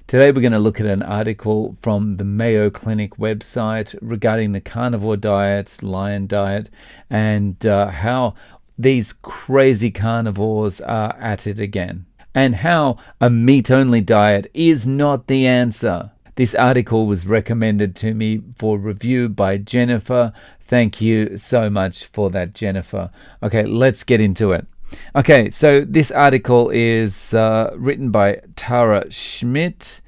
Today we're going to look at an article from the Mayo Clinic website regarding the carnivore diet, lion diet, and how these crazy carnivores are at it again, and how a meat-only diet is not the answer. This article was recommended to me for review by Jennifer. Thank you so much for that, Jennifer. Okay, let's get into it. Okay, so this article is written by Tara Schmidt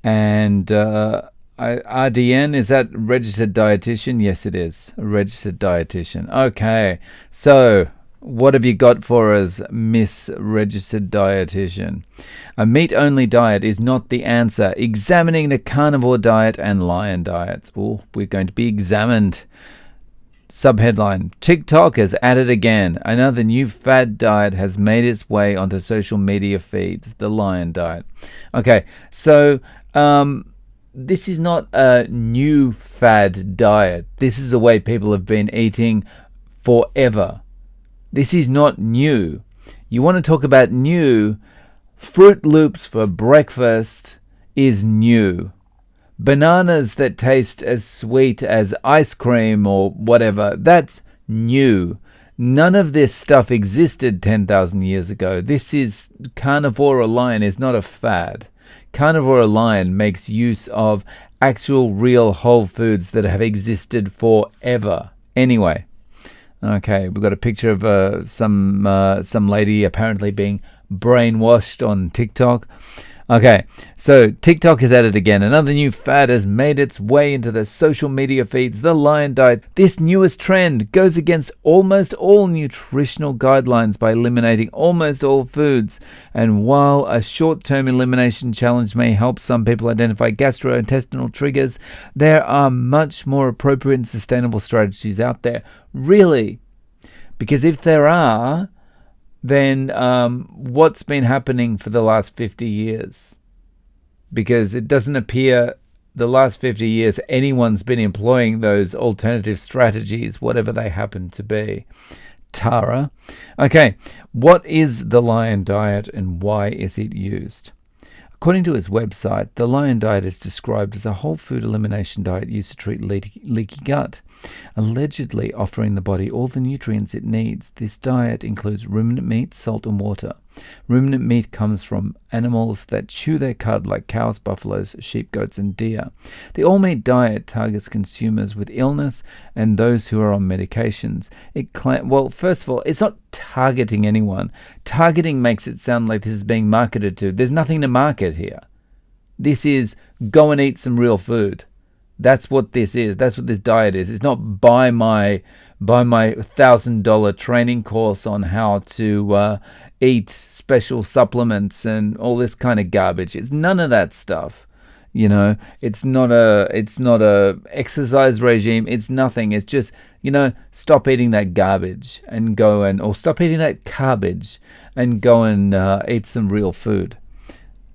and RDN. Is that registered dietitian? Yes, it is a registered dietitian. Okay, so what have you got for us, Miss Registered Dietitian? A meat-only diet is not the answer. Examining the carnivore diet and lion diets. Oh, we're going to be examined. Subheadline: TikTok is at it again. Another new fad diet has made its way onto social media feeds. The lion diet. Okay, so this is not a new fad diet. This is the way people have been eating forever. This is not new. You want to talk about new? Fruit Loops for breakfast is new. Bananas that taste as sweet as ice cream or whatever, that's new. None of this stuff existed 10,000 years ago. This is carnivore lion is not a fad. Carnivore lion makes use of actual real whole foods that have existed forever. Anyway, okay, we've got a picture of some lady apparently being brainwashed on TikTok. Okay, so TikTok is at it again. Another new fad has made its way into the social media feeds, the lion diet. This newest trend goes against almost all nutritional guidelines by eliminating almost all foods. And while a short-term elimination challenge may help some people identify gastrointestinal triggers, there are much more appropriate and sustainable strategies out there. Really? Because if there are, then what's been happening for the last 50 years? Because it doesn't appear the last 50 years anyone's been employing those alternative strategies, whatever they happen to be. Tara. Okay, what is the lion diet and why is it used? According to his website, the lion diet is described as a whole food elimination diet used to treat leaky gut, allegedly offering the body all the nutrients it needs. This diet includes ruminant meat, salt, and water. Ruminant meat comes from animals that chew their cud like cows, buffaloes, sheep, goats, and deer. The all-meat diet targets consumers with illness and those who are on medications. Well, first of all, it's not targeting anyone. Targeting makes it sound like this is being marketed to. There's nothing to market here. This is go and eat some real food. That's what this is. That's what this diet is. It's not buy my $1,000 training course on how to eat special supplements and all this kind of garbage. It's none of that stuff. You know, it's not a exercise regime. It's nothing. It's just, stop eating that garbage and or stop eating that garbage and go and eat some real food.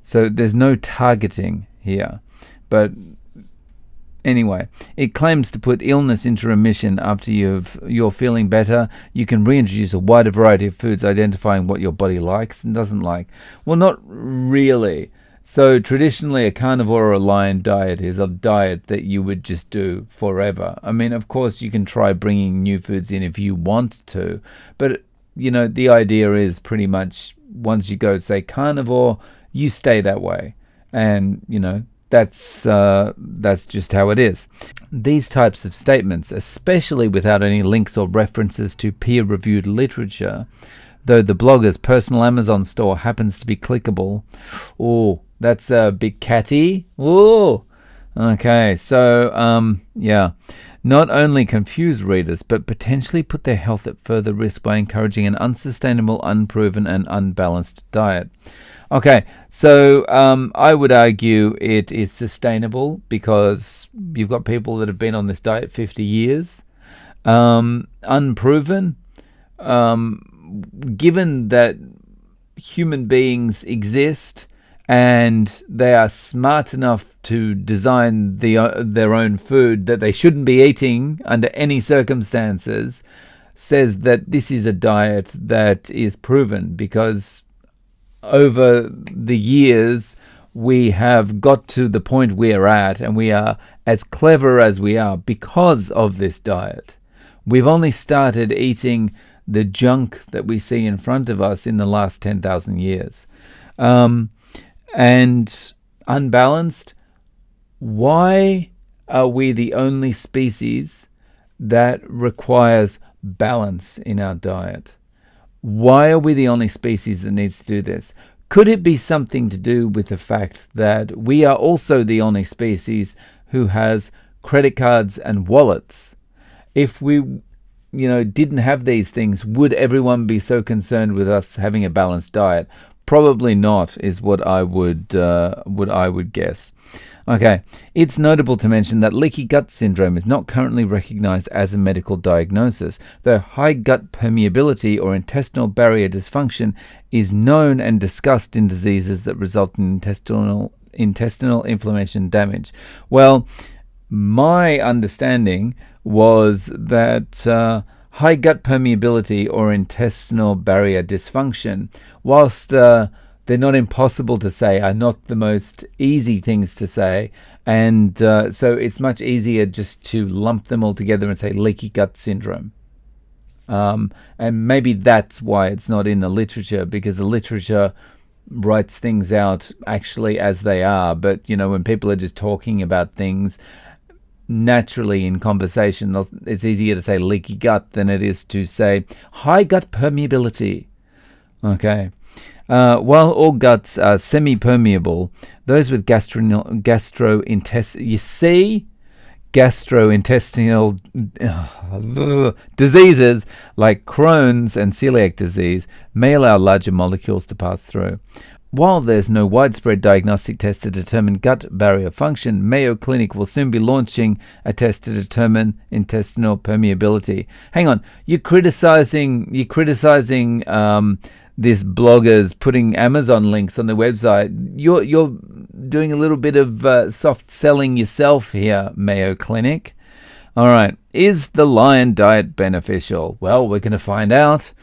So there's no targeting here. But anyway, it claims to put illness into remission after you're feeling better. You can reintroduce a wider variety of foods, identifying what your body likes and doesn't like. Well, not really. So traditionally, a carnivore or a lion diet is a diet that you would just do forever. I mean, of course, you can try bringing new foods in if you want to. But, the idea is pretty much once you go, say, carnivore, you stay that way. And, that's just how it is. These types of statements, especially without any links or references to peer-reviewed literature, though the blogger's personal Amazon store happens to be clickable. Oh, that's a bit catty. Oh, okay. So, not only confuse readers, but potentially put their health at further risk by encouraging an unsustainable, unproven, and unbalanced diet. Okay, so I would argue it is sustainable because you've got people that have been on this diet 50 years. Unproven, given that human beings exist and they are smart enough to design their own food that they shouldn't be eating under any circumstances, says that this is a diet that is proven because over the years we have got to the point we're at, and we are as clever as we are because of this diet. We've only started eating the junk that we see in front of us in the last 10,000 years. And unbalanced, why are we the only species that requires balance in our diet? Why are we the only species that needs to do this? Could it be something to do with the fact that we are also the only species who has credit cards and wallets? If we, didn't have these things, would everyone be so concerned with us having a balanced diet? Probably not, is what I would guess. Okay, it's notable to mention that leaky gut syndrome is not currently recognized as a medical diagnosis, though high gut permeability or intestinal barrier dysfunction is known and discussed in diseases that result in intestinal inflammation damage. Well, my understanding was that high gut permeability or intestinal barrier dysfunction, whilst they're not impossible to say, are not the most easy things to say. And so it's much easier just to lump them all together and say leaky gut syndrome. And maybe that's why it's not in the literature, because the literature writes things out actually as they are. But, when people are just talking about things naturally in conversation, it's easier to say leaky gut than it is to say high gut permeability. Okay. While all guts are semi-permeable, those with gastrointestinal diseases like Crohn's and celiac disease may allow larger molecules to pass through. While there's no widespread diagnostic test to determine gut barrier function, Mayo Clinic will soon be launching a test to determine intestinal permeability. Hang on, you're criticizing this bloggers putting Amazon links on their website. You're doing a little bit of soft selling yourself here, Mayo Clinic. All right, is the lion diet beneficial? Well, we're going to find out.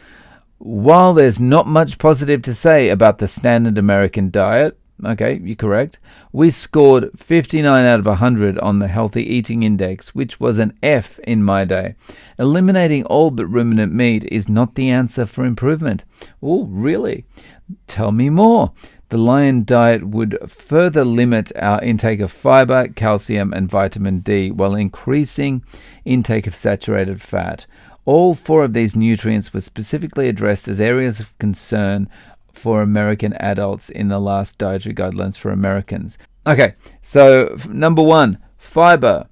While there's not much positive to say about the standard American diet, okay, you're correct, we scored 59 out of 100 on the Healthy Eating Index, which was an F in my day. Eliminating all but ruminant meat is not the answer for improvement. Oh, really? Tell me more. The lion diet would further limit our intake of fiber, calcium, and vitamin D while increasing intake of saturated fat. All four of these nutrients were specifically addressed as areas of concern for American adults in the last dietary guidelines for Americans. Okay, so number one, fiber,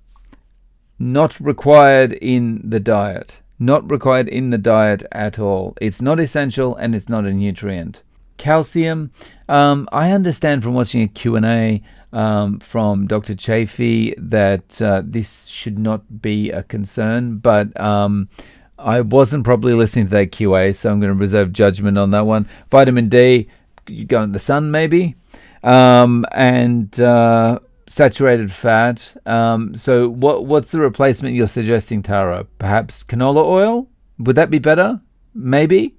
not required in the diet. Not required in the diet at all. It's not essential and it's not a nutrient. Calcium, I understand from watching a Q&A from Dr. Chafee that this should not be a concern, but I wasn't probably listening to that QA, so I'm going to reserve judgment on that one. Vitamin D, you go in the sun maybe, and saturated fat. So what's the replacement you're suggesting, Tara? Perhaps canola oil? Would that be better? Maybe?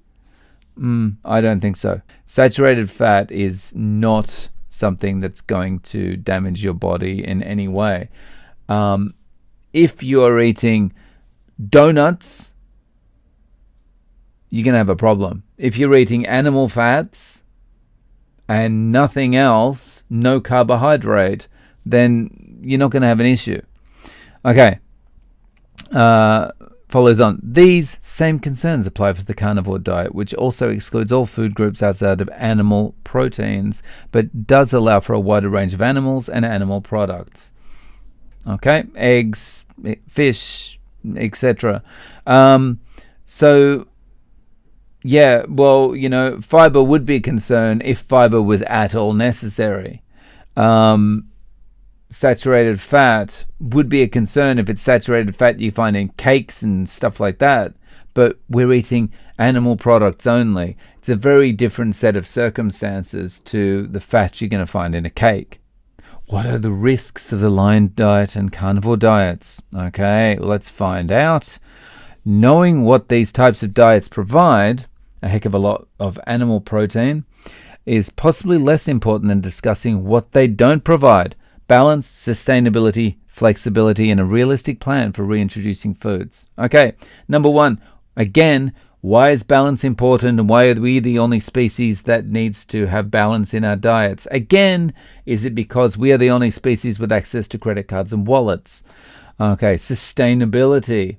I don't think so. Saturated fat is not something that's going to damage your body in any way. If you're eating donuts, you're going to have a problem. If you're eating animal fats and nothing else, no carbohydrate, then you're not going to have an issue. Okay. Follows on. These same concerns apply for the carnivore diet, which also excludes all food groups outside of animal proteins, but does allow for a wider range of animals and animal products. Okay, eggs, fish, etc. So, yeah, well, fiber would be a concern if fiber was at all necessary. Saturated fat would be a concern if it's saturated fat you find in cakes and stuff like that, but we're eating animal products only. It's a very different set of circumstances to the fat you're going to find in a cake. What are the risks of the lion diet and carnivore diets? Okay, let's find out. Knowing what these types of diets provide, a heck of a lot of animal protein, is possibly less important than discussing what they don't provide: balance, sustainability, flexibility, and a realistic plan for reintroducing foods. Okay, number one, again, why is balance important, and why are we the only species that needs to have balance in our diets? Again, is it because we are the only species with access to credit cards and wallets? Okay, sustainability.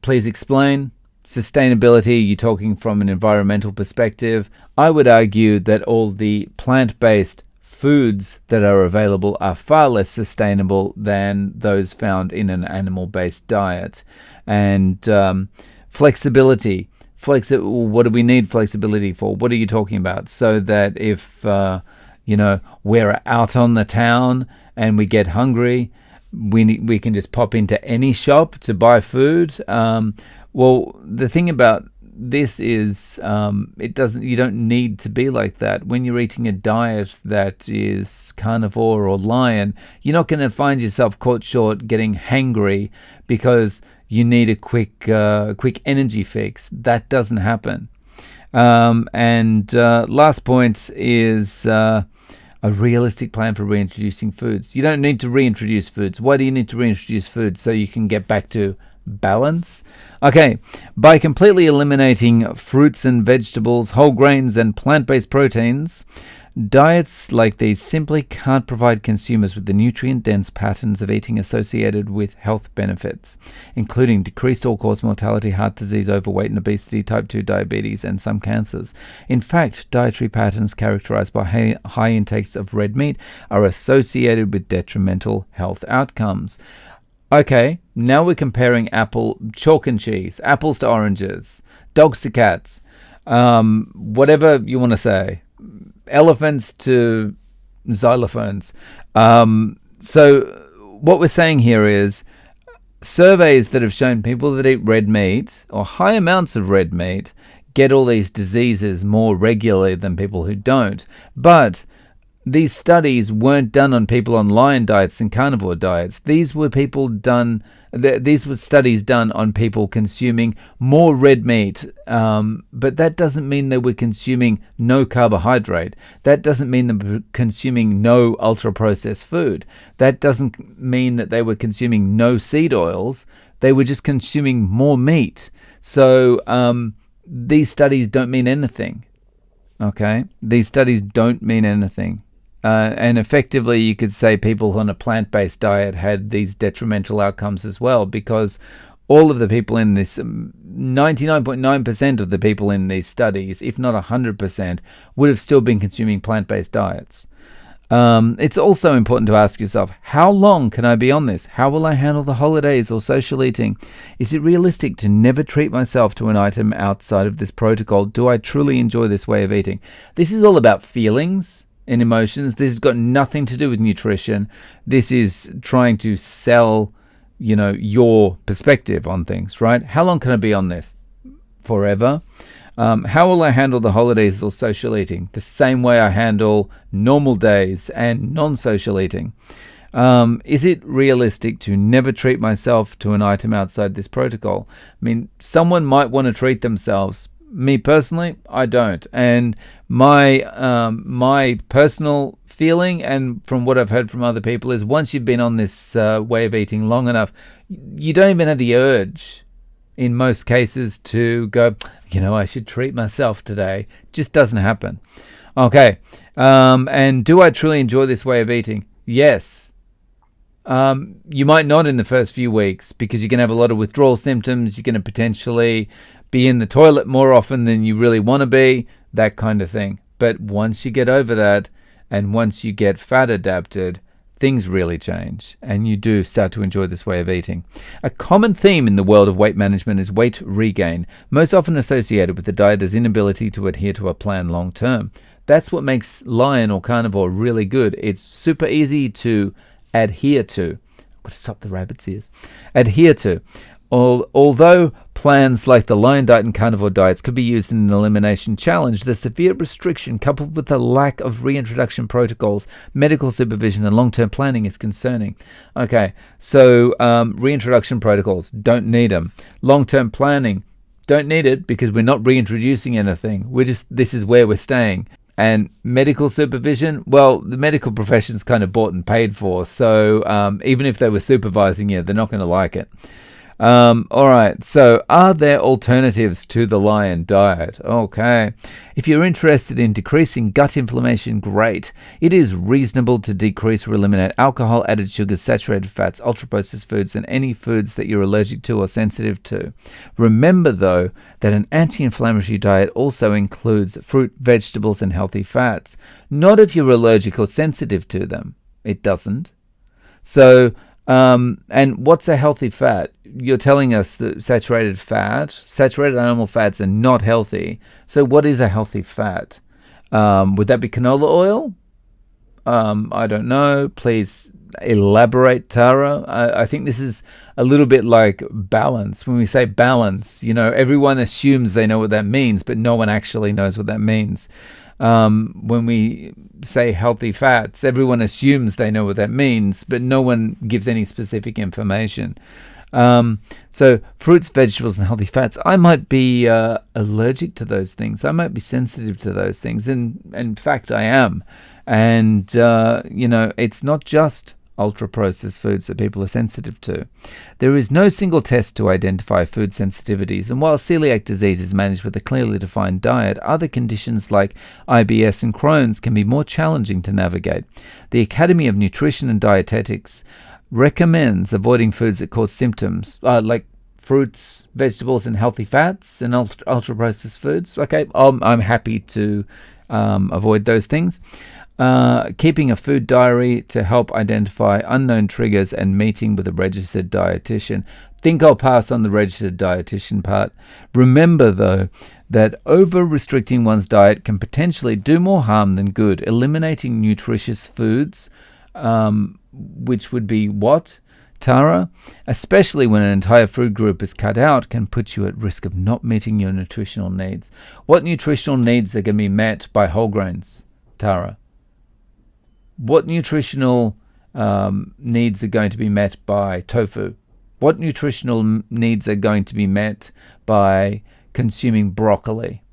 Please explain. Sustainability, you're talking from an environmental perspective. I would argue that all the plant-based foods that are available are far less sustainable than those found in an animal-based diet. And flexibility. What do we need flexibility for? What are you talking about? So that if we're out on the town and we get hungry, we can just pop into any shop to buy food. Well, the thing about this is you don't need to be like that. When you're eating a diet that is carnivore or lion, you're not going to find yourself caught short getting hangry because you need a quick energy fix. That doesn't happen. And last point is a realistic plan for reintroducing foods. You don't need to reintroduce foods. Why do you need to reintroduce foods? So you can get back to balance. Okay, by completely eliminating fruits and vegetables, whole grains, and plant-based proteins, diets like these simply can't provide consumers with the nutrient-dense patterns of eating associated with health benefits, including decreased all-cause mortality, heart disease, overweight and obesity, type 2 diabetes, and some cancers. In fact, dietary patterns characterized by high intakes of red meat are associated with detrimental health outcomes. Okay, now we're comparing chalk and cheese, apples to oranges, dogs to cats, whatever you want to say, elephants to xylophones. So what we're saying here is surveys that have shown people that eat red meat or high amounts of red meat get all these diseases more regularly than people who don't. But these studies weren't done on people on lion diets and carnivore diets. These were studies done on people consuming more red meat, but that doesn't mean they were consuming no carbohydrate. That doesn't mean they were consuming no ultra-processed food. That doesn't mean that they were consuming no seed oils. They were just consuming more meat. So these studies don't mean anything. Okay? These studies don't mean anything. And effectively, you could say people on a plant-based diet had these detrimental outcomes as well, because all of the people in this, 99.9% of the people in these studies, if not 100%, would have still been consuming plant-based diets. It's also important to ask yourself, how long can I be on this? How will I handle the holidays or social eating? Is it realistic to never treat myself to an item outside of this protocol? Do I truly enjoy this way of eating? This is all about feelings and emotions. This has got nothing to do with nutrition. This is trying to sell, your perspective on things, right? How long can I be on this? Forever. How will I handle the holidays or social eating? The same way I handle normal days and non-social eating. Is it realistic to never treat myself to an item outside this protocol? I mean, someone might want to treat themselves. Me personally, I don't. And my personal feeling, and from what I've heard from other people, is once you've been on this way of eating long enough, you don't even have the urge, in most cases, to go, I should treat myself today. It just doesn't happen. Okay. And do I truly enjoy this way of eating? Yes. You might not in the first few weeks, because you're going to have a lot of withdrawal symptoms. You're going to potentially be in the toilet more often than you really want to be, that kind of thing. But once you get over that, and once you get fat adapted, things really change, and you do start to enjoy this way of eating. A common theme in the world of weight management is weight regain, most often associated with the dieter's inability to adhere to a plan long term. That's what makes lion or carnivore really good. It's super easy to adhere to. I've got to stop the rabbit's ears. Adhere to. Although plans like the lion diet and carnivore diets could be used in an elimination challenge, the severe restriction coupled with the lack of reintroduction protocols, medical supervision, and long-term planning is concerning. Okay, so reintroduction protocols, don't need them. Long-term planning, Don't need it because we're not reintroducing anything. This is where we're staying. And medical supervision, well, the medical profession's kind of bought and paid for. So even if they were supervising you, they're not going to like it. All right. So are there alternatives to the lion diet? Okay. If you're interested in decreasing gut inflammation, great. It is reasonable to decrease or eliminate alcohol, added sugars, saturated fats, ultra-processed foods, and any foods that you're allergic to or sensitive to. Remember, though, that an anti-inflammatory diet also includes fruit, vegetables, and healthy fats. Not if you're allergic or sensitive to them. It doesn't. So, and what's a healthy fat? You're telling us that saturated animal fats are not healthy. So what is a healthy fat? Would that be canola oil? I don't know. Please elaborate, Tara. I think this is a little bit like balance. When we say balance, everyone assumes they know what that means, but no one actually knows what that means. When we say healthy fats, everyone assumes they know what that means, but no one gives any specific information. So fruits, vegetables, and healthy fats, I might be allergic to those things. I might be sensitive to those things. And in fact, I am. And, it's not just ultra-processed foods that people are sensitive to. There is no single test to identify food sensitivities, and while celiac disease is managed with a clearly defined diet, other conditions like IBS and Crohn's can be more challenging to navigate. The Academy of Nutrition and Dietetics recommends avoiding foods that cause symptoms, like fruits, vegetables, and healthy fats, and ultra-processed foods. Okay, I'm happy to avoid those things. Keeping a food diary to help identify unknown triggers, and meeting with a registered dietitian. Think I'll pass on the registered dietitian part. Remember, though, that over-restricting one's diet can potentially do more harm than good. Eliminating nutritious foods, which would be what, Tara? Especially when an entire food group is cut out, can put you at risk of not meeting your nutritional needs. What nutritional needs are going to be met by whole grains, Tara? What nutritional needs are going to be met by tofu? What nutritional needs are going to be met by consuming broccoli?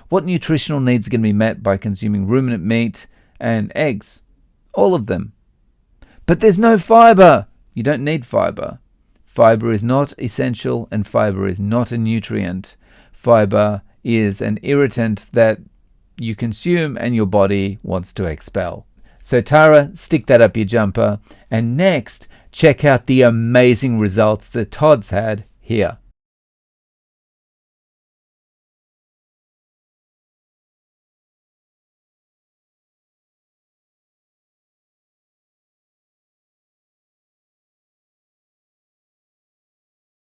What nutritional needs are going to be met by consuming ruminant meat and eggs? All of them. But there's no fiber. You don't need fiber. Fiber is not essential, and fiber is not a nutrient. Fiber is an irritant that you consume and your body wants to expel. So Tara, stick that up your jumper. And next, check out the amazing results that Todd's had here.